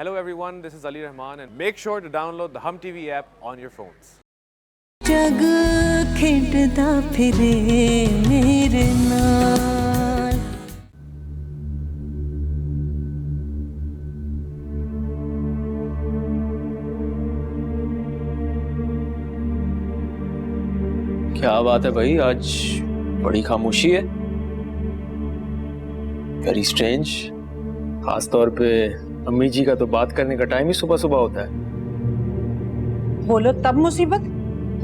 Hello everyone, this is Ali Rahman and make sure to download the Hum TV app on your phones. जग खेडदा फिरे मेरे नाल। क्या बात है भाई, आज बड़ी खामोशी है। Very strange. खास तौर पे अम्मी जी का तो बात करने का टाइम ही सुबह सुबह होता है। बोलो तब मुसीबत,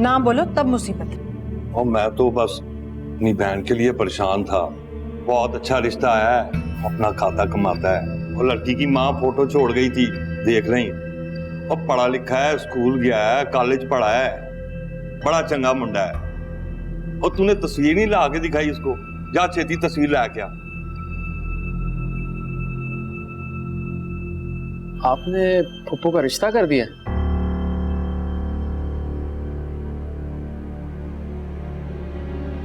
ना बोलो तब मुसीबत। और मैं तो बस अपनी बहन के लिए परेशान था। बहुत अच्छा रिश्ता है, अपना खाता कमाता है। और लड़की की माँ फोटो छोड़ गई थी, देख रही। और पढ़ा लिखा है, स्कूल गया है, कॉलेज पढ़ा है, बड़ा चंगा मुंडा है। और तूने तस्वीर नहीं ला के दिखाई इसको? जा छेती तस्वीर ला के आ। आपने फुप्पो का रिश्ता कर दिया?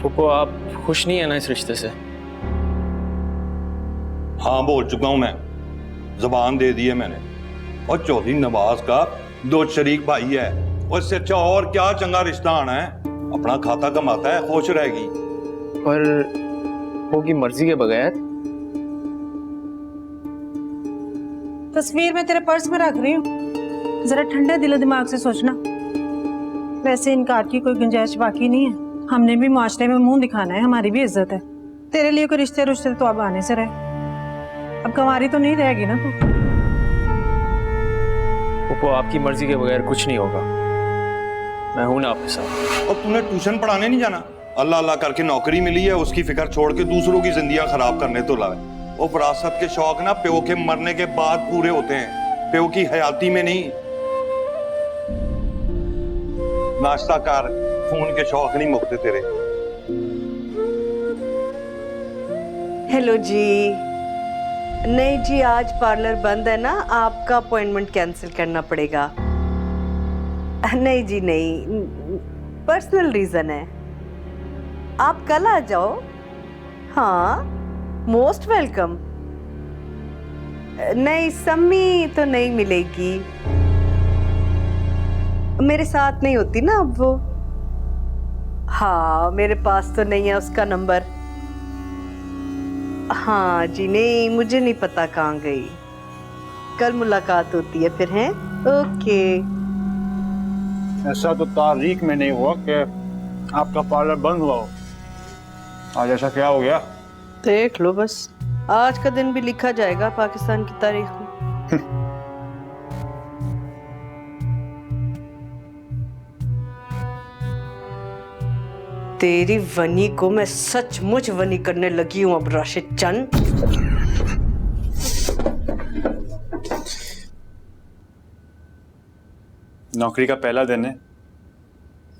फुप्पो, आप खुश नहीं है ना इस रिश्ते से? हाँ, बोल चुका हूं मैं, जुबान दे दी है मैंने। और चौधरी नवाज का 2 शरीक भाई है, और इससे अच्छा और क्या चंगा रिश्ता आना है। अपना खाता कमाता है, खुश रहेगी। पर फुप्पो की मर्जी के बगैर? तस्वीर मैं तेरे पर्स में रख रही हूँ, जरा ठंडे दिलो दिमाग से सोचना। वैसे इनकार की कोई गुंजाइश बाकी नहीं है। हमने भी मुआशरे में मुंह दिखाना है, हमारी भी इज्जत है। तेरे लिए कोई रिश्ते रुश्ते तो अब आने से रहे। अब कंवारी तो नहीं रहेगी ना तू। फुप्पो, आपकी मर्जी के बगैर कुछ नहीं होगा। मैं हूं ना आपके साथ। और तूने ट्यूशन पढ़ाने नहीं जाना? अल्लाह अल्लाह करके नौकरी मिली है, उसकी फिक्र छोड़ के दूसरों की जिंदगियां खराब करने तो लाए। और विरासत के शौक ना प्यो के मरने के बाद पूरे होते हैं, प्यो की हयाती में नहीं। नाश्ता कर, खून के शौक नहीं मुकते तेरे। हेलो जी। नहीं जी, आज पार्लर बंद है ना, आपका अपॉइंटमेंट कैंसिल करना पड़ेगा। नहीं जी नहीं, पर्सनल रीजन है। आप कल आ जाओ। हाँ, मोस्ट वेलकम। नहीं, सम्मी तो नहीं मिलेगी, मेरे साथ नहीं होती ना अब वो। हाँ, मेरे पास तो नहीं है उसका नंबर। हाँ जी, नहीं, मुझे नहीं पता कहाँ गई। कल मुलाकात होती है फिर, हैं? ओके। ऐसा तो तारीख में नहीं हुआ कि आपका पार्लर बंद हुआ हो। आज ऐसा क्या हो गया? देख लो बस, आज का दिन भी लिखा जाएगा पाकिस्तान की तारीख में। तेरी वनी को मैं सचमुच वनी करने लगी हूं अब, राशिद चंद। नौकरी का पहला दिन है,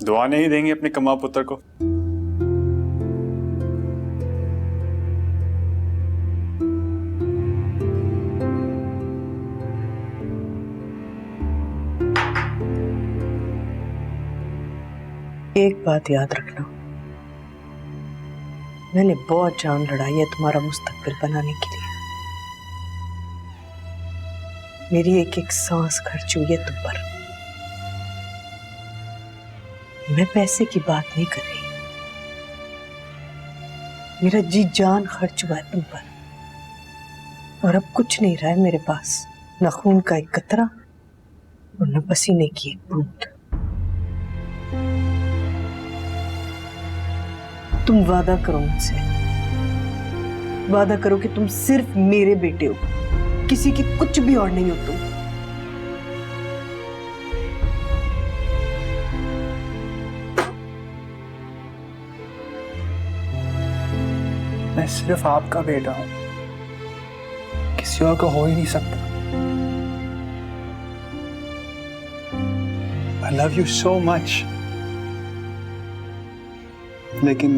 दुआ नहीं देंगे अपने कमा पुत्र को? एक बात याद रखना, मैंने बहुत जान लड़ाई है तुम्हारा मुस्तकबिल बनाने के लिए। मेरी एक एक सांस खर्च हुई है तुम पर। मैं पैसे की बात नहीं कर रही, मेरा जी जान खर्च हुआ है तुम पर। और अब कुछ नहीं रहा है मेरे पास, न खून का एक कतरा और न पसीने की एक बूंद। तुम वादा करो मुझसे, वादा करो कि तुम सिर्फ मेरे बेटे हो, किसी की कुछ भी और नहीं हो तुम। मैं सिर्फ आपका बेटा हूं, किसी और का हो ही नहीं सकता। I love you so much. लेकिन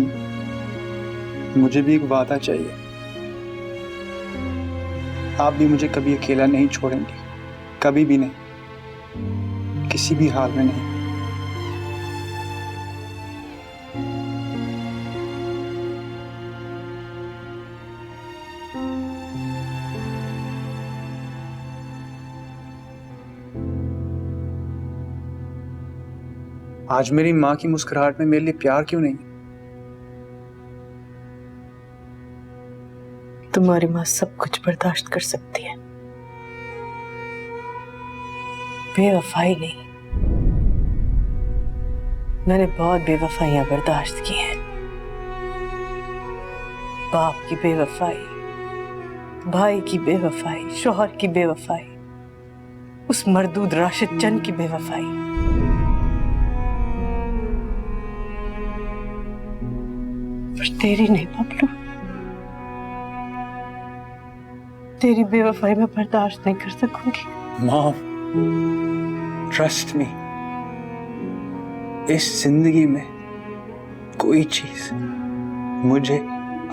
मुझे भी एक वादा चाहिए, आप भी मुझे कभी अकेला नहीं छोड़ेंगे, कभी भी नहीं, किसी भी हाल में नहीं। आज मेरी माँ की मुस्कुराहट में मेरे लिए प्यार क्यों नहीं? तुम्हारी माँ सब कुछ बर्दाश्त कर सकती है, बेवफाई नहीं। मैंने बहुत बेवफाइयां बर्दाश्त की हैं। बाप की बेवफाई, भाई की बेवफाई, शौहर की बेवफाई, उस मरदूद राशिद चंद की बेवफाई। पर तेरी नहीं बबलू, तेरी बेवफाई मैं बर्दाश्त नहीं कर सकूंगी। मॉम, ट्रस्ट मी, इस जिंदगी में कोई चीज मुझे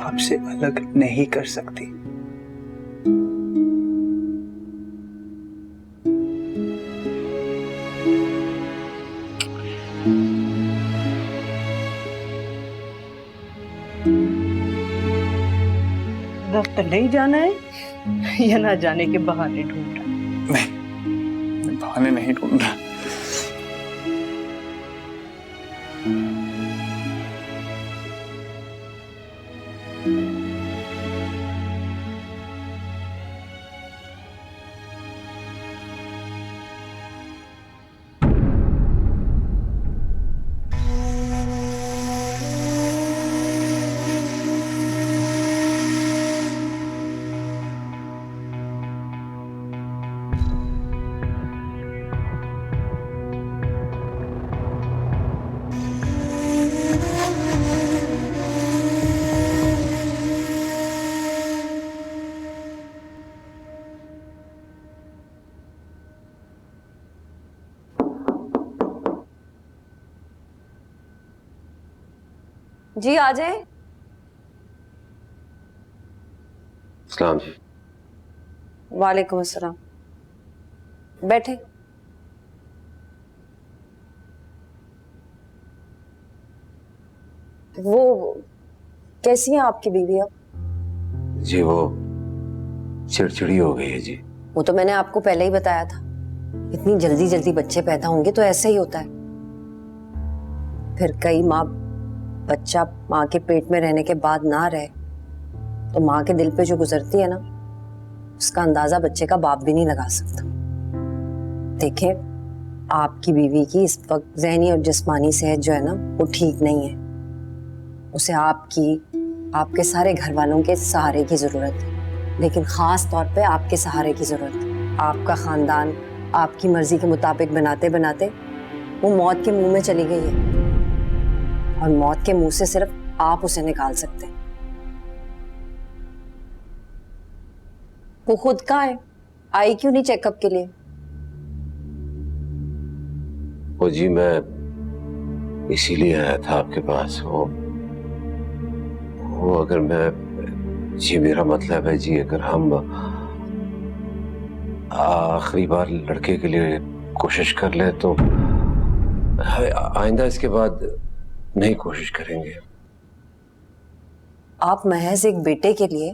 आपसे अलग नहीं कर सकती। दफ्तर नहीं जाना है या ना जाने के बहाने ढूंढ रहा है? नहीं, बहाने नहीं ढूंढ रहा। जी आ जाए। सलाम जी। वालेकुम अस्सलाम। बैठे। वो कैसी है आपकी बीवी अब? जी वो चिड़चिड़ी हो गई है जी। वो तो मैंने आपको पहले ही बताया था, इतनी जल्दी जल्दी बच्चे पैदा होंगे तो ऐसे ही होता है। फिर कई माँ बच्चा माँ के पेट में रहने के बाद ना रहे तो माँ के दिल पे जो गुजरती है ना, उसका अंदाजा बच्चे का बाप भी नहीं लगा सकता। देखें, आपकी बीवी की इस वक्त ज़हनी और जिस्मानी सेहत जो है ना वो ठीक नहीं है। उसे आपके सारे घर वालों के सहारे की जरूरत है, लेकिन खास तौर पे आपके सहारे की जरूरत है। आपका खानदान आपकी मर्जी के मुताबिक बनाते बनाते वो मौत के मुंह में चली गई है, और मौत के मुंह से सिर्फ आप उसे निकाल सकते हैं। वो खुद कहाँ है? आई क्यों नहीं चेकअप के लिए? वो जी मैं इसीलिए आया था आपके पास। वो अगर मैं जी, मेरा मतलब है जी, अगर हम आखिरी बार लड़के के लिए कोशिश कर लें तो आइंदा इसके बाद नहीं कोशिश करेंगे। आप महज एक बेटे के लिए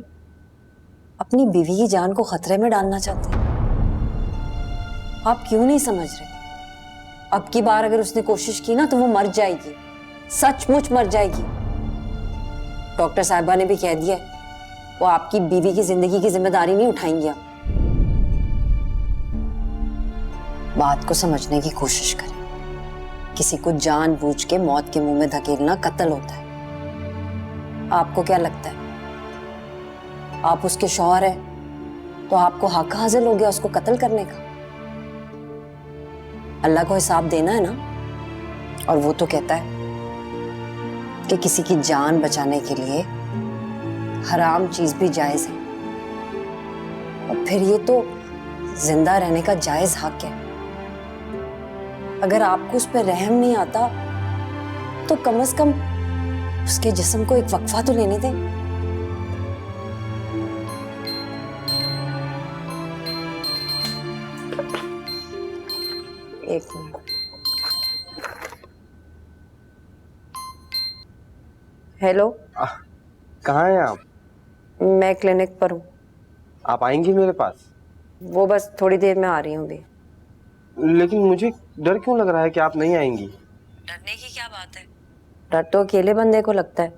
अपनी बीवी की जान को खतरे में डालना चाहते हैं? आप क्यों नहीं समझ रहे? अब की बार अगर उसने कोशिश की ना तो वो मर जाएगी, सचमुच मर जाएगी। डॉक्टर साहिबा ने भी कह दिया है, वो आपकी बीवी की जिंदगी की जिम्मेदारी नहीं उठाएंगी। आप बात को समझने की कोशिश करें। किसी को जानबूझ के मौत के मुंह में धकेलना कत्ल होता है। आपको क्या लगता है आप उसके शौहर हैं तो आपको हक हासिल हो गया उसको कत्ल करने का? अल्लाह को हिसाब देना है ना, और वो तो कहता है कि किसी की जान बचाने के लिए हराम चीज भी जायज है, और फिर ये तो जिंदा रहने का जायज हक है। अगर आपको उस पर रहम नहीं आता तो कम से कम उसके जिस्म को एक वक्फा तो लेने दें। एक मिनट। हेलो, कहाँ हैं आप? मैं क्लिनिक पर हूँ। आप आएंगी मेरे पास? वो बस थोड़ी देर में आ रही हूँ अभी। लेकिन मुझे डर क्यों लग रहा है कि आप नहीं आएंगी? डरने की क्या बात है? डर तो अकेले बंदे को लगता है।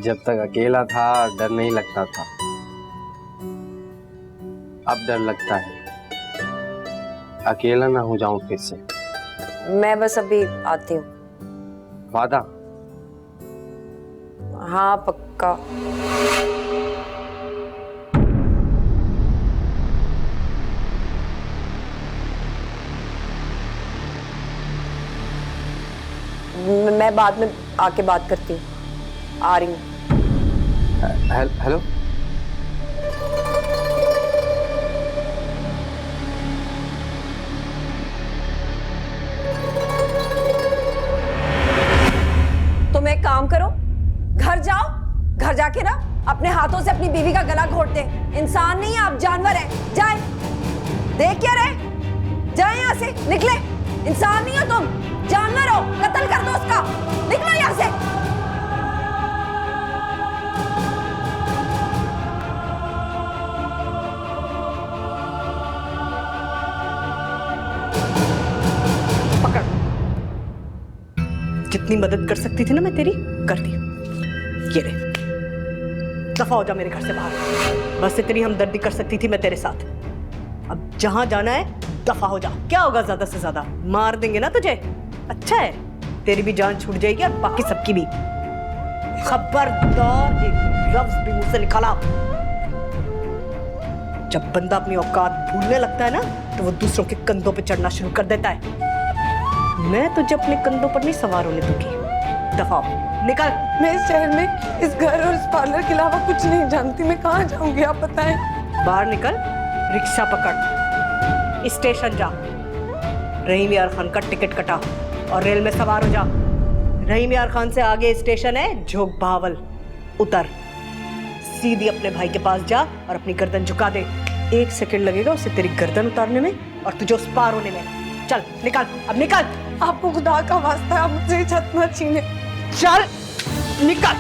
जब तक अकेला था डर नहीं लगता था, अब डर लगता है अकेला ना हो जाऊं फिर से। मैं बस अभी आती हूँ। वादा? हाँ पक्का। मैं बाद में आके बात करती हूँ, आ रही हूँ। हेलो। तुम एक काम करो, घर जाओ, घर जाके ना अपने हाथों से अपनी बीवी का गला घोट दे। इंसान नहीं है आप, जानवर हैं। जाए, देख क्या रहे, जाए यहाँ से, निकले। इंसान नहीं हो तुम, जानवर हो, कत्ल कर दो उसका, निकलो यहाँ से। पकड़। जितनी मदद कर सकती थी ना मैं तेरी, कर दी। ये ले, दफा हो जा मेरे घर से बाहर। बस इतनी हमदर्दी कर सकती थी मैं तेरे साथ। अब जहां जाना है दफा हो जा। क्या होगा ज्यादा से ज्यादा, मार देंगे ना तुझे। अच्छा है, तेरी भी जान छूट जाएगी और बाकी सबकी भी। खबरदार एक लफ्ज भी मुंह से निकाला। जब बंदा अपनी औकात भूलने लगता है ना, तो वो दूसरों के कंधों पे चढ़ना शुरू कर देता है। मैं तुझे अपने कंधों पर नहीं सवार होने दूंगी। दफा हो, निकल। मैं इस शहर में इस घर और इस पार्लर के अलावा कुछ नहीं जानती। मैं कहाँ जाऊंगी आप बताएं। बाहर निकल, रिक्शा पकड़, स्टेशन जा, रहीम यार खान का टिकट कटा और रेल में सवार हो जा। रहीम यार खान से आगे स्टेशन है झोंक बहावल, उतर, सीधी अपने भाई के पास जा और अपनी गर्दन झुका दे। 1 सेकंड लगेगा उसे तेरी गर्दन उतारने में और तुझे उस पार होने में। चल निकल, अब निकल। आपको खुदा का वास्ता है, आप मुझसे छत मत छीने। चल निकल,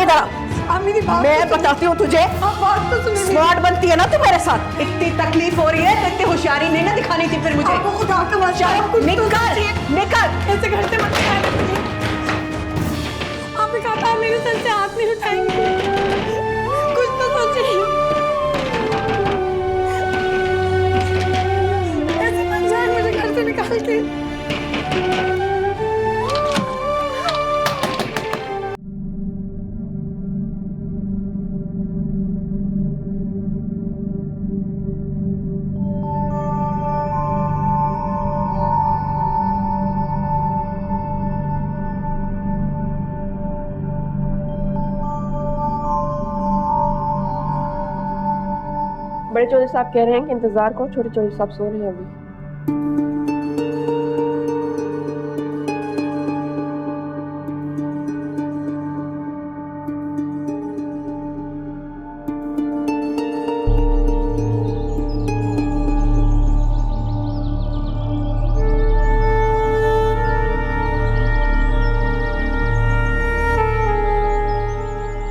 इधर आ। आप मेरी बात मैं बताती हूँ तुझे, आप बात तो सुनिए। स्मार्ट बनती है ना तू मेरे साथ। इतनी तकलीफ हो रही है तो इतनी होशियारी नहीं ना दिखानी थी फिर मुझे। आपको खुदा का वास्ता है, आप कुछ तो निकल, सोचिए। निकल। ऐसे घर से मत निकालिए। आपने कहा था मेरे सर से हाथ नहीं उठाएंगे। कुछ तो सोचिए। ऐसे मत जाए मुझे घर से निकाल के। बड़े चौधरी साहब कह रहे हैं कि इंतजार करो, छोटे चौधरी साहब सो रहे हैं अभी।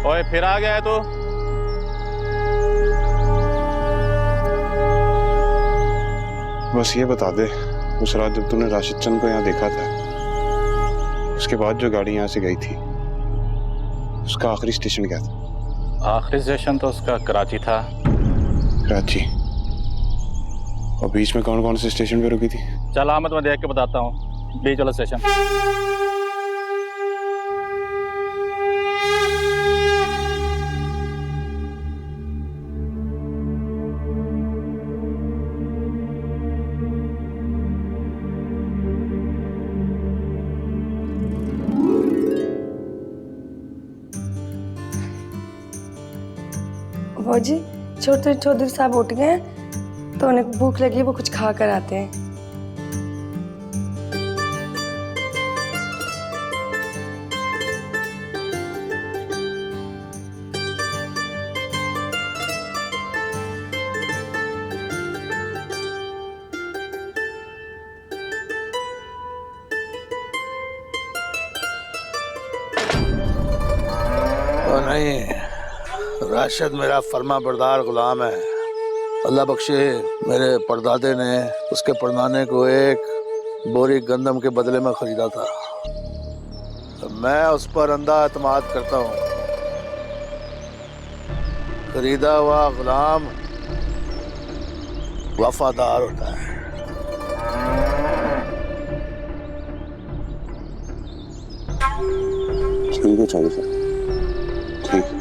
ओए फिर आ गया है तू? बस ये बता दे, उस रात जब तूने राशिद चंद को यहाँ देखा था, उसके बाद जो गाड़ी यहाँ से गई थी, उसका आखिरी स्टेशन क्या था? आखिरी स्टेशन तो उसका कराची था। कराची? और बीच में कौन कौन से स्टेशन पे रुकी थी? चल अहमद, मैं देख के बताता हूँ। बीच वाला स्टेशन। वो जी छोटे चौधरी साहब उठ गए हैं, तो उन्हें भूख लगी, वो कुछ खा कर आते हैं। नहीं, राशिद मेरा फर्मा बरदार गुलाम है। अल्लाह बख्शे मेरे परदादे ने उसके परदाने को एक बोरी गंदम के बदले में खरीदा था। तो मैं उस पर अंधा एतमाद करता हूँ। खरीदा हुआ गुलाम वफादार होता है। ठीक है चौधरी साहब, ठीक है।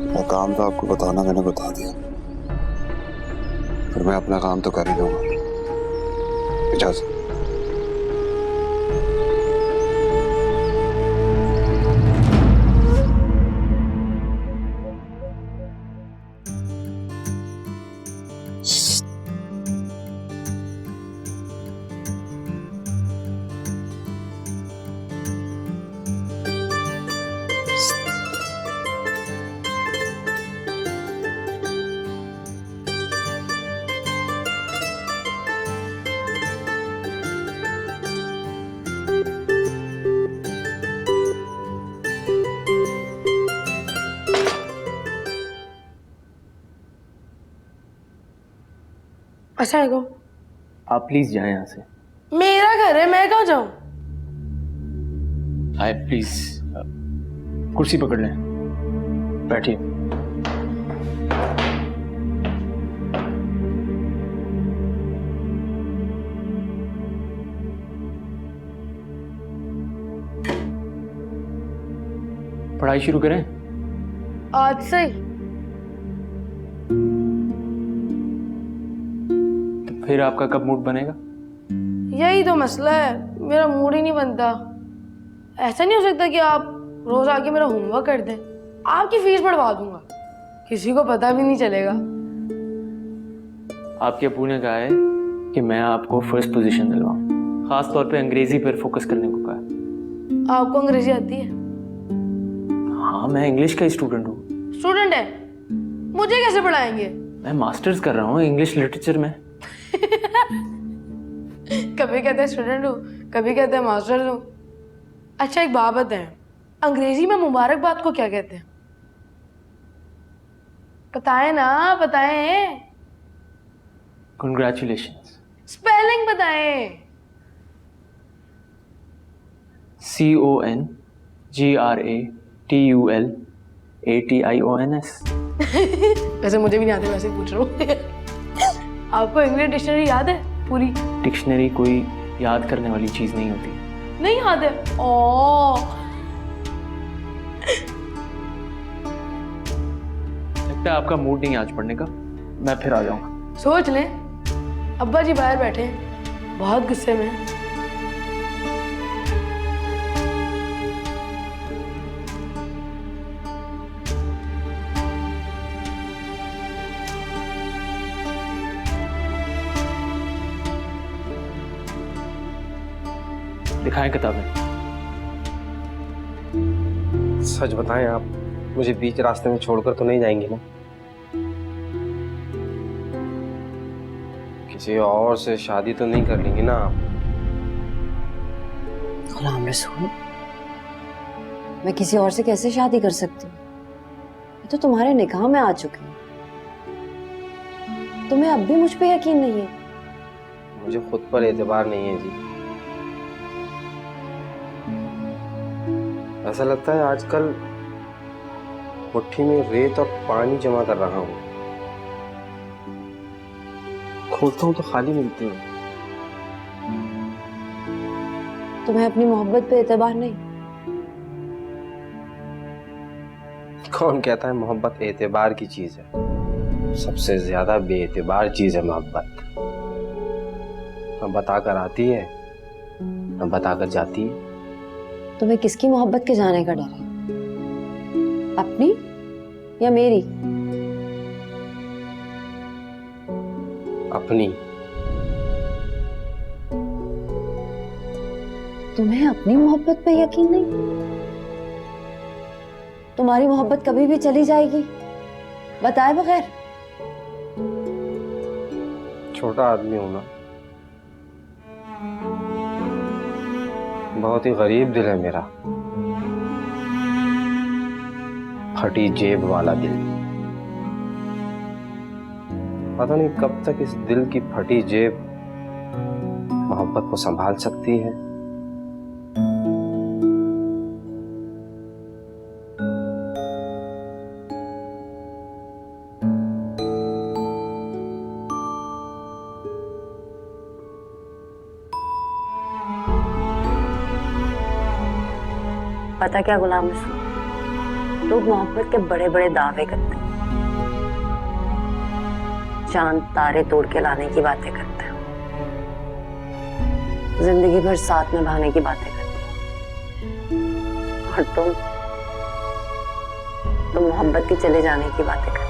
मैं काम तो आपको बताना मैंने बता दिया, पर मैं अपना काम तो कर ही लूंगा। इजाजत। अस्सलाम। आप प्लीज जाएं यहाँ से। मेरा घर है, मैं कहाँ जाऊँ? आए प्लीज, कुर्सी पकड़ लें, बैठिए। पढ़ाई शुरू करें? आज से फिर आपका कब मूड बनेगा? यही तो मसला है, मेरा मूड ही नहीं बनता। ऐसा नहीं हो सकता कि आप रोज आके मेरा होमवर्क कर दें। आपकी फीस बढ़वा दूंगा, किसी को पता भी नहीं चलेगा। आपके अब्बू ने कहा है कि मैं आपको फर्स्ट पोजीशन दिलवाऊं, खास तौर पे अंग्रेजी पर फोकस करने को कहा। आपको अंग्रेजी आती है? हाँ, मैं इंग्लिश का स्टूडेंट हूँ। स्टूडेंट है? मुझे कैसे पढ़ाएंगे? मैं मास्टर्स कर रहा हूँ इंग्लिश लिटरेचर में। कभी कहते हैं स्टूडेंट हूँ, कभी कहते हैं मास्टर हूँ। अच्छा एक बात बताएं, अंग्रेजी में मुबारकबाद को क्या कहते हैं? बताएं ना, बताएं। Congratulations। स्पेलिंग बताएं। CONGRATULATIONS। वैसे मुझे भी नहीं आते, वैसे पूछ रहा हूँ। आपको इंग्लिश डिक्शनरी याद है पूरी? डिक्शनरी कोई याद करने वाली चीज नहीं होती। नहीं याद है? ओ लगता है आपका मूड नहीं आज पढ़ने का, मैं फिर आ जाऊंगा। सोच लें, अब्बा जी बाहर बैठे हैं, बहुत गुस्से में हैं। दिखाएं किताबें। सच बताएं, आप मुझे बीच रास्ते में छोड़कर तो नहीं जाएंगे ना? किसी और से शादी तो नहीं कर लेंगे ना आप? गुलाम रसूल, मैं किसी और से कैसे शादी कर सकती हूँ? मैं तो तुम्हारे निकाह में आ चुकी हूँ। तुम्हें अब भी मुझ पे यकीन नहीं है? मुझे खुद पर एतबार नहीं है जी। ऐसा लगता है आजकल मुट्ठी में रेत और पानी जमा कर रहा हूँ। खोलता हूँ तो खाली मिलती है। तुम्हें अपनी मोहब्बत पे एतबार नहीं? कौन कहता है मोहब्बत एतबार की चीज है? सबसे ज्यादा बेएतबार चीज है मोहब्बत। न बताकर आती है, न बताकर जाती है। तुम्हें किसकी मोहब्बत के जाने का डर है? अपनी या मेरी? अपनी। तुम्हें अपनी मोहब्बत पे यकीन नहीं? तुम्हारी मोहब्बत कभी भी चली जाएगी बताए बगैर? छोटा आदमी हूं ना, बहुत ही गरीब दिल है मेरा, फटी जेब वाला दिल। पता नहीं कब तक इस दिल की फटी जेब मोहब्बत को संभाल सकती है। पता क्या गुलाम रसूल, लोग मोहब्बत के बड़े बड़े दावे करते हैं, चांद तारे तोड़ के लाने की बातें करते हैं, जिंदगी भर साथ में भागने की बातें करते हैं, और तुम मोहब्बत की चले जाने की बातें करते हो।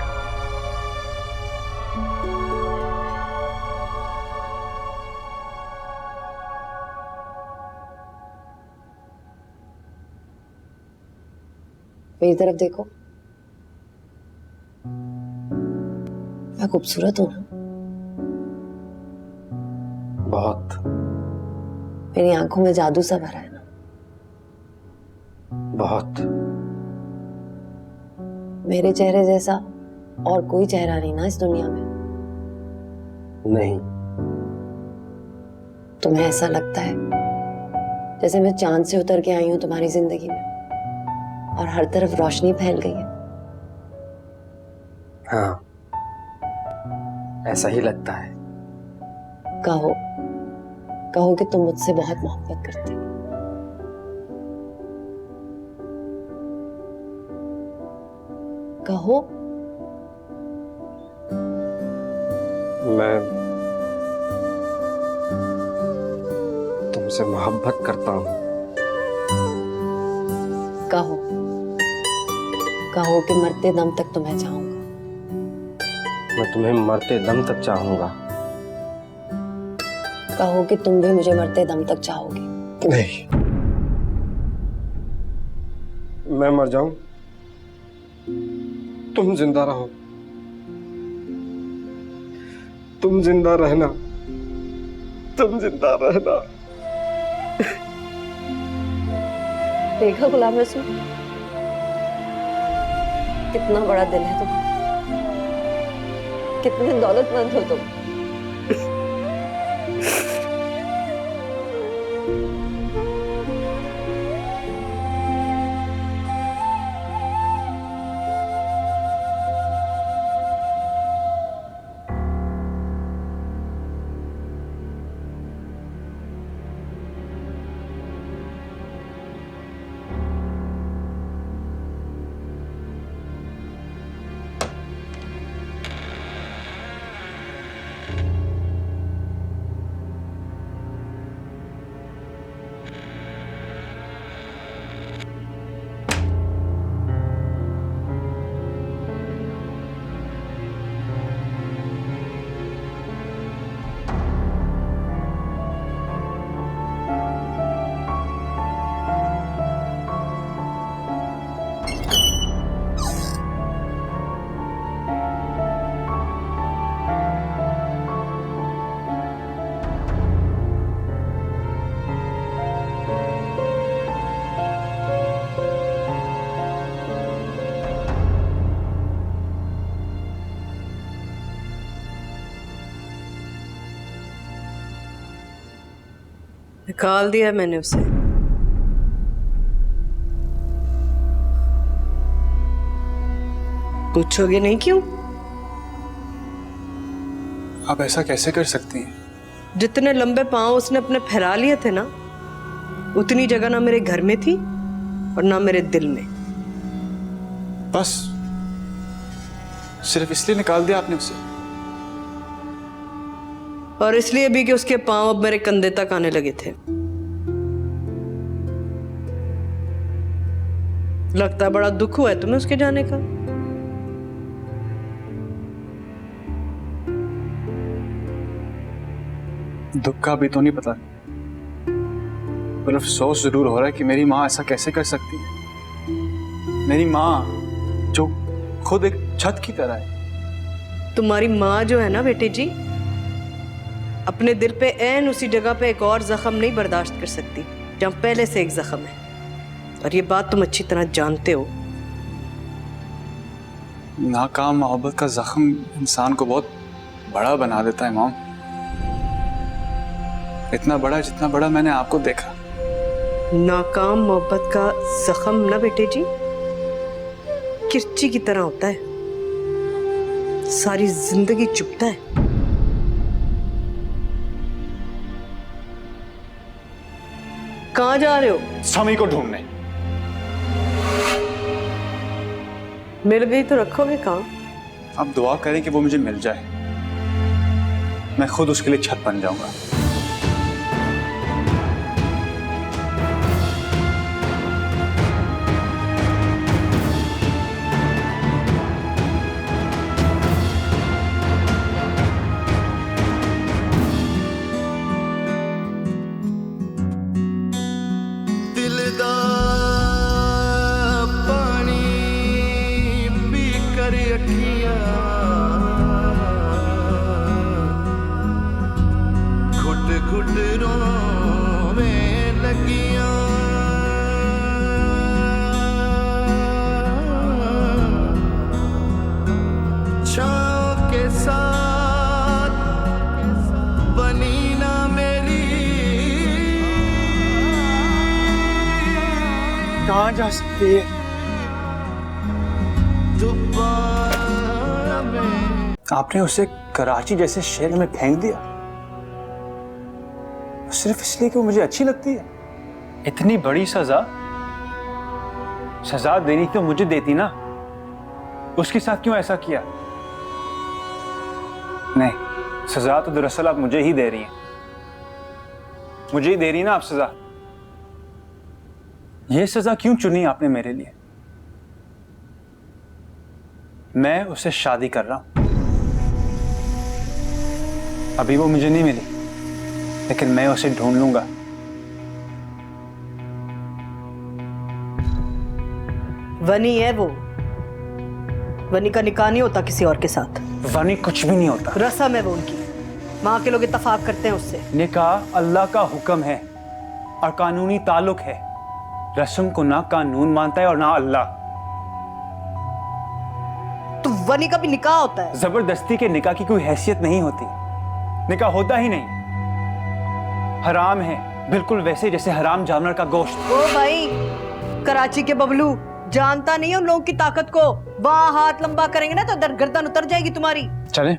मेरी तरफ देखो, मैं खूबसूरत हूं ना? बहुत। मेरी आंखों में जादू सा भरा है ना? बहुत। मेरे चेहरे जैसा और कोई चेहरा नहीं ना इस दुनिया में। नहीं। तुम्हें ऐसा लगता है जैसे मैं चांद से उतर के आई हूं तुम्हारी जिंदगी में और हर तरफ रोशनी फैल गई है? हाँ, ऐसा ही लगता है। कहो कहो कि तुम मुझसे बहुत मोहब्बत करते हो। कहो। मैं तुमसे मोहब्बत करता हूँ। कहो कहो कि मरते दम तक तुम्हें चाहूंगा। मैं तुम्हें मरते दम तक चाहूंगा। कहो कि तुम भी मुझे मरते दम तक चाहोगे। नहीं, मैं मर जाऊं, तुम जिंदा रहो। तुम जिंदा रहना, तुम जिंदा रहना। देखा गुलाम रसूल, कितना बड़ा दिल है तुम, कितने दौलतमंद हो तुम। निकाल दिया मैंने उसे। पूछोगे नहीं क्यों? आप ऐसा कैसे कर सकती हैं? जितने लंबे पांव उसने अपने फैला लिए थे ना, उतनी जगह ना मेरे घर में थी और ना मेरे दिल में। बस सिर्फ इसलिए निकाल दिया आपने उसे? और इसलिए भी कि उसके पांव अब मेरे कंधे तक आने लगे थे। लगता है बड़ा दुख हुआ है तुम्हें उसके जाने का। दुख का भी तो नहीं पता, पर अफसोस जरूर हो रहा है कि मेरी माँ ऐसा कैसे कर सकती है। मेरी माँ जो खुद एक छत की तरह है। तुम्हारी माँ जो है ना बेटे जी, अपने दिल पे ऐन उसी जगह पे एक और जख्म नहीं बर्दाश्त कर सकती जहां पहले से एक जख्म है, और ये बात तुम अच्छी तरह जानते हो। नाकाम मोहब्बत का जख्म इंसान को बहुत बड़ा बना देता है मॉम। इतना बड़ा जितना बड़ा मैंने आपको देखा। नाकाम मोहब्बत का जख्म ना बेटे जी किरची की तरह होता है, सारी जिंदगी चुभता है। कहाँ जा रहे हो? स्वामी को ढूंढने। मिल गई तो रखोगे कहाँ? आप दुआ करें कि वो मुझे मिल जाए, मैं खुद उसके लिए छत बन जाऊंगा। कहाँ जा सकती है? आपने उसे कराची जैसे शहर में फेंक दिया सिर्फ इसलिए कि वो मुझे अच्छी लगती है। इतनी बड़ी सजा देनी तो मुझे देती ना, उसके साथ क्यों ऐसा किया? नहीं, सजा तो दरअसल आप मुझे ही दे रही हैं, मुझे ही दे रही ना आप सजा। ये सजा क्यों चुनी आपने मेरे लिए? मैं उससे शादी कर रहा हूं, अभी वो मुझे नहीं मिली, लेकिन मैं उसे ढूंढ लूंगा। वनी है वो, वनी का निकाह नहीं होता किसी और के साथ। वनी कुछ भी नहीं होता, रस्म है वो उनकी, वहां के लोग इत्तफाक करते हैं उससे। निकाह अल्लाह का हुक्म है और कानूनी ताल्लुक है, रस्म को ना कानून मानता है और ना अल्लाह। तो वनी का भी निकाह होता है? जबरदस्ती के निकाह की कोई हैसियत नहीं होती, निकाह होता ही नहीं, हराम है, बिल्कुल वैसे जैसे हराम जानवर का गोश्त। ओ भाई, कराची के बबलू, जानता नहीं उन लोगों की ताकत को, वहां हाथ लंबा करेंगे ना तो गर्दन उतर जाएगी तुम्हारी। चले,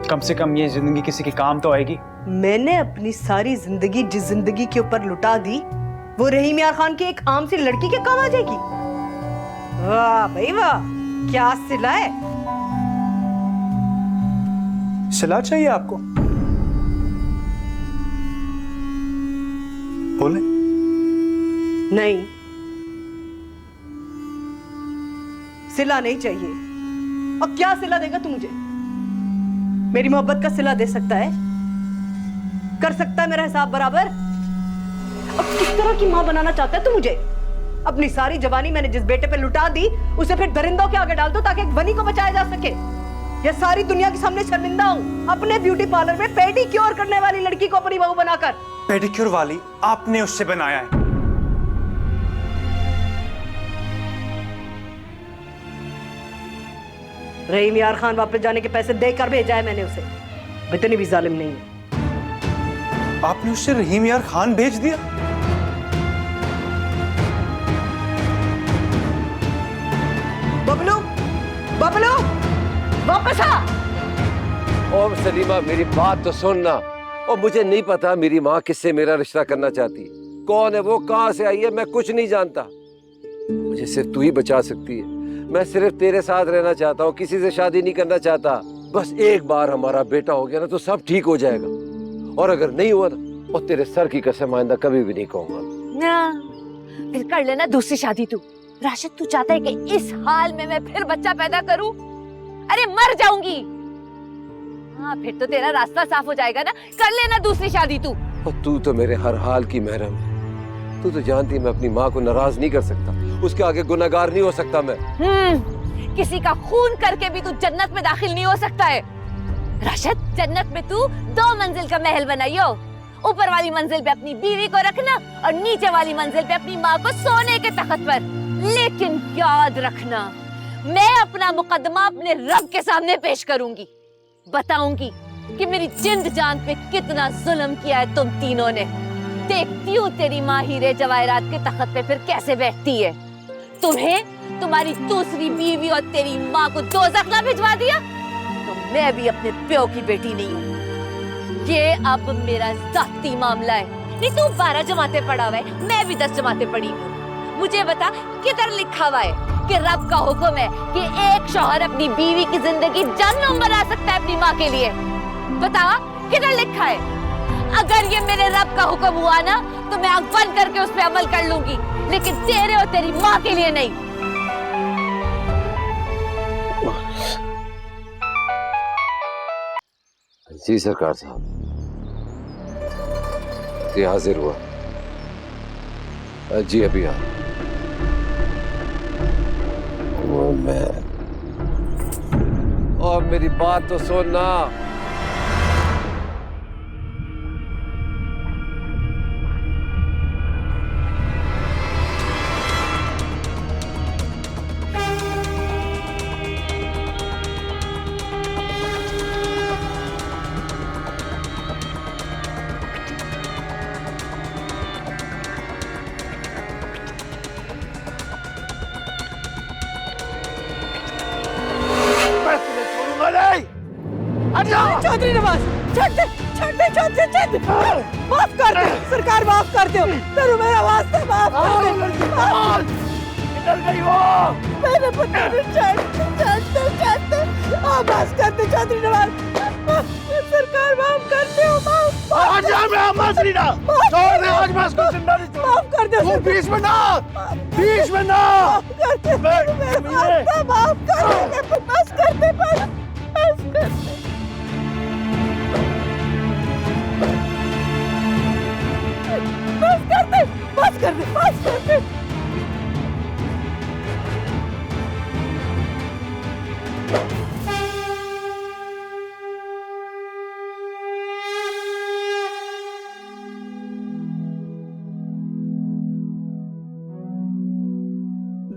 कम से कम ये जिंदगी किसी के काम तो आएगी। मैंने अपनी सारी जिंदगी जिस जिंदगी के ऊपर लुटा दी, वो रहीम यार खान की एक आम सी लड़की के काम आ जाएगी? वाह भाई वाह, क्या सिला है। सिला चाहिए आपको? बोले। नहीं, सिला नहीं चाहिए। अब क्या सिला देगा तू मुझे? मेरी मोहब्बत का सिला दे सकता है? कर सकता है मेरा हिसाब बराबर? अब किस तरह की मां बनाना चाहता है तू मुझे? अपनी सारी जवानी मैंने जिस बेटे पे लुटा दी, उसे फिर दरिंदों के आगे डाल दो ताकि एक वनी को बचाया जा सके। ये सारी दुनिया के सामने शर्मिंदा हूं, अपने ब्यूटी पार्लर में पेडिक्योर करने वाली लड़की को अपनी बहू बनाकर। पेडिक्योर वाली आपने उससे बनाया है। रहीम यार खान वापस जाने के पैसे देकर भेजा है मैंने उसे, इतनी भी जालिम नहीं है। आपने उससे रहीम यार खान भेज दिया? बबलू, बबलू, वापस आ। और सलीमा, मेरी बात तो सुनना। और मुझे नहीं पता मेरी माँ किससे मेरा रिश्ता करना चाहती है, कौन है वो, कहाँ से आई है, मैं कुछ नहीं जानता। मुझे सिर्फ तू ही बचा सकती है। मैं सिर्फ तेरे साथ रहना चाहता हूँ, किसी से शादी नहीं करना चाहता। बस एक बार हमारा बेटा हो गया ना तो सब ठीक हो जाएगा, और अगर नहीं हुआ ना, और तेरे सर की कसम आइंदा कभी भी नहीं कहूंगा। ना, फिर कर लेना दूसरी शादी तू। राशिद, तू चाहता है कि इस हाल में मैं फिर बच्चा पैदा करूं? अरे मर जाऊंगी। हाँ, फिर तो तेरा रास्ता साफ हो जाएगा ना, कर लेना दूसरी शादी तू। और तू तो मेरे हर हाल की महरम है। तू तो जानती है मैं अपनी माँ को नाराज नहीं कर सकता, उसके आगे गुनहगार नहीं हो सकता मैं। किसी का खून करके भी तू जन्नत में दाखिल नहीं हो सकता है। राशिद, जन्नत में तू 2 मंजिल का महल बनाइयो। ऊपर वाली मंजिल पे अपनी बीवी को रखना और नीचे वाली मंजिल पे अपनी माँ को सोने के तख्त पर। लेकिन याद रखना, मैं अपना मुकदमा अपने रब के सामने पेश करूंगी, बताऊंगी कि मेरी जिंद जान पे कितना जुल्म किया है तुम तीनों ने। देखती हूँ तेरी माँ हीरे जवाहरात के तख्त पे फिर कैसे बैठती है। तुम्हें तुम्हारी दूसरी बीवी और तेरी माँ को दोज़ख ना भिजवा दिया तो मैं भी अपने प्यो की बेटी नहीं हूँ। ये अब मेरा जाती मामला है। नहीं तू 12 जमाते पढ़ा हुआ है, मैं भी 10 जमाते पढ़ी हूँ। मुझे बता किधर लिखा हुआ है कि रब का हुक्म है कि एक शौहर अपनी बीवी की जिंदगी जन्नम बना सकता है अपनी माँ के लिए। बता किधर लिखा है? अगर ये मेरे रब का हुक्म हुआ ना तो मैं आंख बंद करके उस पर अमल कर लूंगी, लेकिन तेरे और तेरी माँ के लिए नहीं। जी सरकार साहब, ये हाजिर हुआ। जी अभी आ। और मेरी बात तो सुनना। चौधरी नवाज, माफ कर दे सरकार, माफ कर दो। तेरू मेरा वास्ते माफ कर दे। निकल गई वो मेरे पुत्र ने। माफ कर दे चौधरी नवाज, सरकार माफ कर दे। माफ कर दे। बीच में ना माफ कर दे। बस कर दे। बस कर दे।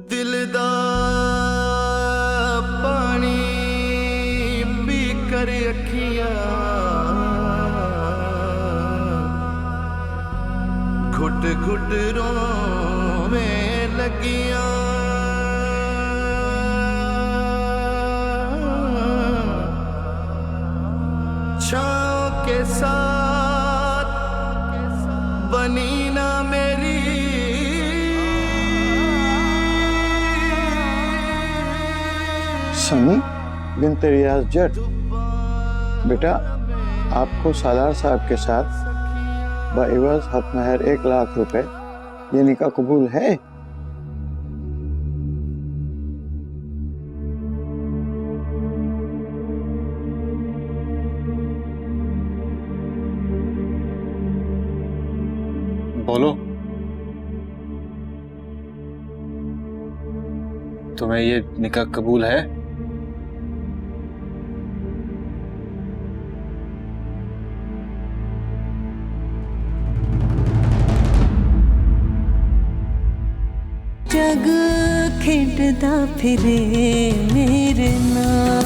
दिल दा पानी पी कर अखियां घुट घुट रोवे लगियां। छाँव के साथ बनी ना मेरी सनी बिन रियाज जट। बेटा, आपको सालार साहब के साथ बाइवज हक महर 1 लाख रुपए ये निकाह कबूल है? बोलो, तुम्हें ये निकाह कबूल है? जग खेडदा फिरे मेरे नाल।